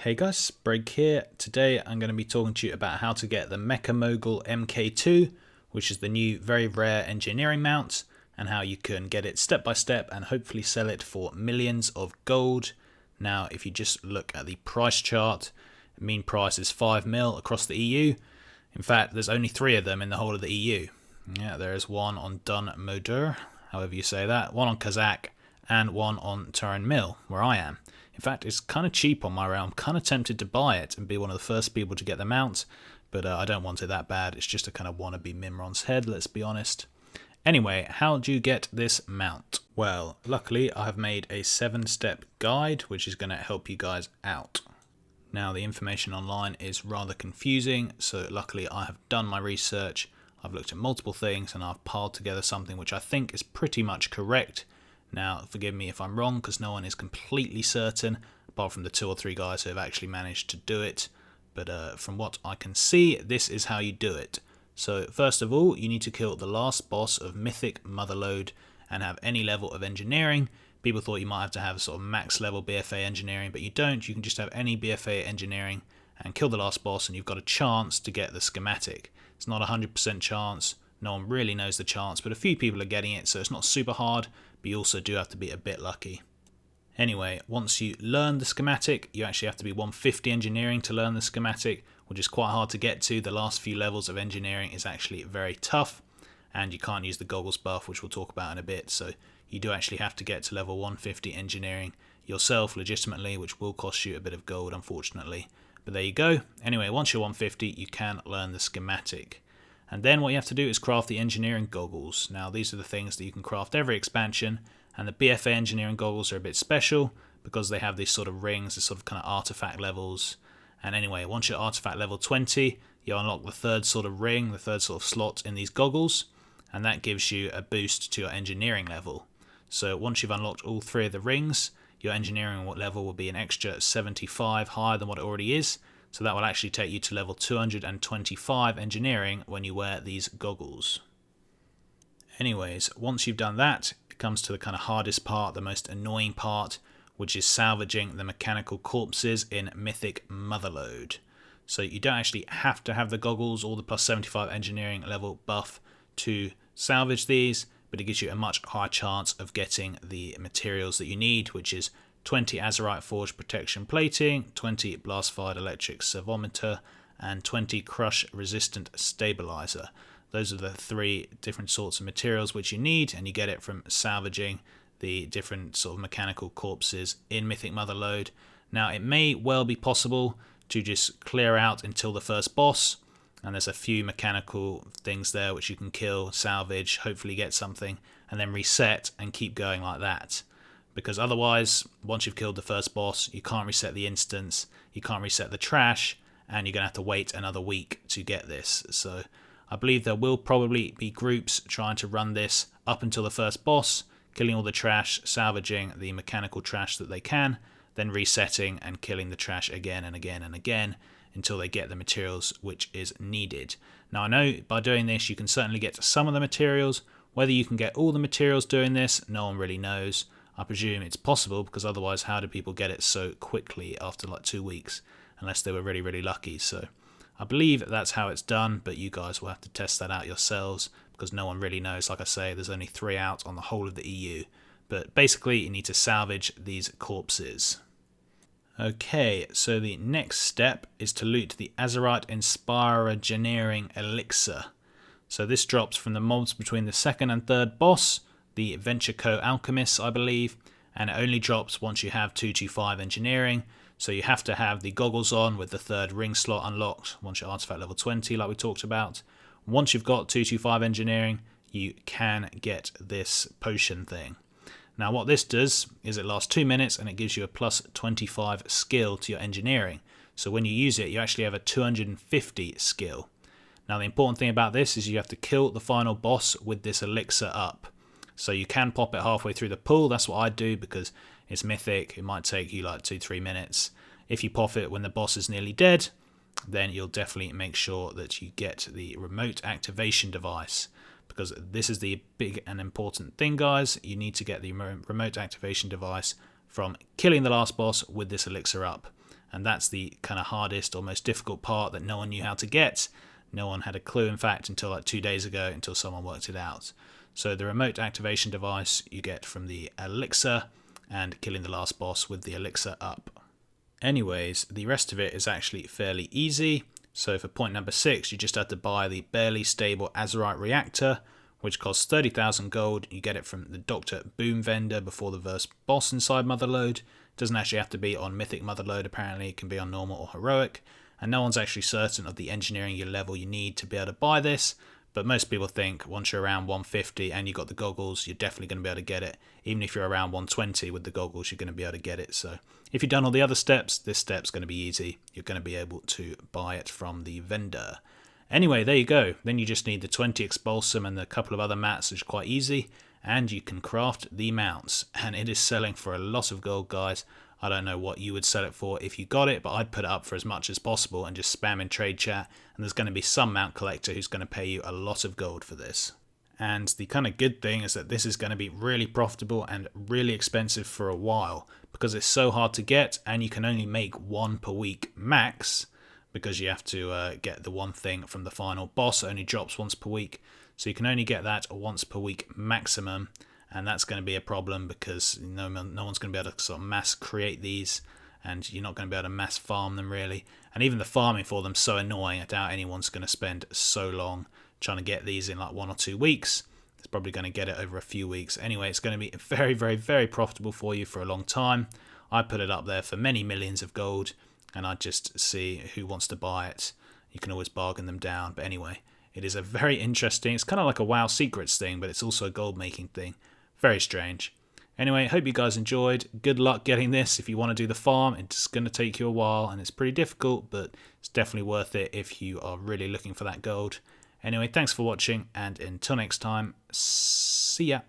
Hey guys, Break here. Today I'm going to be talking to you about how to get the Mecha-Mogul Mk2, which is the new very rare engineering mount, and how you can get it step by step and hopefully sell it for millions of gold. Now if you just look at the price chart, the mean price is 5 mil across the EU. In fact, there's only 3 of them in the whole of the EU. Yeah, there is one on Dun Modur, however you say that, one on Kazakh, and one on Turin Mill, where I am. In fact, it's kind of cheap on my realm. I'm kind of tempted to buy it and be one of the first people to get the mount, but I don't want it that bad. It's just a kind of wannabe Mimron's head, let's be honest. Anyway, how do you get this mount? Well, luckily I have made a 7-step guide which is going to help you guys out. Now the information online is rather confusing, so luckily I have done my research. I've looked at multiple things and I've piled together something which I think is pretty much correct. Now, forgive me if I'm wrong, because no one is completely certain, apart from the 2 or 3 guys who have actually managed to do it. But from what I can see, this is how you do it. So, first of all, you need to kill the last boss of Mythic Motherlode and have any level of engineering. People thought you might have to have sort of max level BFA engineering, but you don't. You can just have any BFA engineering and kill the last boss, and you've got a chance to get the schematic. It's not a 100% chance. No one really knows the chance, but a few people are getting it, so it's not super hard. But you also do have to be a bit lucky. Anyway, once you learn the schematic, you actually have to be 150 engineering to learn the schematic, which is quite hard to get to. The last few levels of engineering is actually very tough, and you can't use the goggles buff, which we'll talk about in a bit, so you do actually have to get to level 150 engineering yourself legitimately, which will cost you a bit of gold, unfortunately. But there you go. Anyway, once you're 150, you can learn the schematic. And then what you have to do is craft the engineering goggles. Now these are the things that you can craft every expansion, and the BFA engineering goggles are a bit special because they have these sort of rings, these sort of kind of artifact levels. And anyway, once you're artifact level 20, you unlock the 3rd sort of ring, the 3rd sort of slot in these goggles, and that gives you a boost to your engineering level. So once you've unlocked all 3 of the rings, your engineering level will be an extra 75 higher than what it already is. So that will actually take you to level 225 engineering when you wear these goggles. Anyways, once you've done that, it comes to the kind of hardest part, the most annoying part, which is salvaging the mechanical corpses in Mythic Motherlode. So you don't actually have to have the goggles or the plus 75 engineering level buff to salvage these, but it gives you a much higher chance of getting the materials that you need, which is 20 Azurite Forge Protection Plating, 20 Blast Fired Electric Servometer, and 20 Crush Resistant Stabilizer. Those are the 3 different sorts of materials which you need, and you get it from salvaging the different sort of mechanical corpses in Mythic Motherlode. Now it may well be possible to just clear out until the first boss, and there's a few mechanical things there which you can kill, salvage, hopefully get something, and then reset and keep going like that. Because otherwise, once you've killed the first boss, you can't reset the instance, you can't reset the trash, and you're going to have to wait another week to get this. So I believe there will probably be groups trying to run this up until the first boss, killing all the trash, salvaging the mechanical trash that they can, then resetting and killing the trash again and again and again until they get the materials which is needed. Now I know by doing this you can certainly get some of the materials. Whether you can get all the materials doing this, no one really knows. I presume it's possible, because otherwise how do people get it so quickly after like 2 weeks, unless they were really, really lucky. So I believe that's how it's done, but you guys will have to test that out yourselves, because no one really knows. Like I say, there's only 3 out on the whole of the EU. But basically you need to salvage these corpses. Okay, so the next step is to loot the Azurite Inspirogeneering Elixir. So this drops from the mobs between the 2nd and 3rd boss, the Mk2 Alchemists, I believe, and it only drops once you have 225 engineering, so you have to have the goggles on with the 3rd ring slot unlocked once you're artifact level 20 like we talked about. Once you've got 225 engineering, you can get this potion thing. Now what this does is it lasts 2 minutes and it gives you a plus 25 skill to your engineering. So when you use it, you actually have a 250 skill. Now the important thing about this is you have to kill the final boss with this elixir up. So you can pop it halfway through the pool. That's what I do because it's mythic. It might take you like 2-3 minutes. If you pop it when the boss is nearly dead, then you'll definitely make sure that you get the remote activation device, because this is the big and important thing, guys. You need to get the remote activation device from killing the last boss with this elixir up. and that's the kind of hardest or most difficult part that no one knew how to get. No one had a clue, in fact, until like 2 days ago, until someone worked it out. So the remote activation device you get from the elixir, and killing the last boss with the elixir up. Anyways, the rest of it is actually fairly easy. So for point number 6, you just have to buy the barely stable azurite reactor, which costs 30,000 gold. You get it from the Dr. Boom vendor before the first boss inside Motherlode. It doesn't actually have to be on Mythic Motherlode, apparently it can be on normal or heroic. And no one's actually certain of the engineering level you need to be able to buy this, but most people think once you're around 150 and you've got the goggles, you're definitely going to be able to get it. Even if you're around 120 with the goggles, you're going to be able to get it. So if you've done all the other steps, this step's going to be easy. You're going to be able to buy it from the vendor. Anyway, there you go. Then you just need the 20 Expulsum and a couple of other mats, which is quite easy. And you can craft the mounts. And it is selling for a lot of gold, guys. I don't know what you would sell it for if you got it, but I'd put it up for as much as possible and just spam in trade chat. And there's going to be some mount collector who's going to pay you a lot of gold for this. And the kind of good thing is that this is going to be really profitable and really expensive for a while, because it's so hard to get and you can only make one per week max, because you have to get the one thing from the final boss. It only drops once per week. So you can only get that once per week maximum. And that's going to be a problem because no one's going to be able to sort of mass create these, and you're not going to be able to mass farm them really. And even the farming for them is so annoying. I doubt anyone's going to spend so long trying to get these in like 1 or 2 weeks. It's probably going to get it over a few weeks. Anyway, it's going to be very, very, very profitable for you for a long time. I put it up there for many millions of gold, and I just see who wants to buy it. You can always bargain them down. But anyway, it is a very interesting, it's kind of like a WoW Secrets thing, but it's also a gold making thing. Very strange. Anyway, hope you guys enjoyed. Good luck getting this if you want to do the farm. It's going to take you a while and it's pretty difficult, but it's definitely worth it if you are really looking for that gold. Anyway, thanks for watching, and until next time, see ya.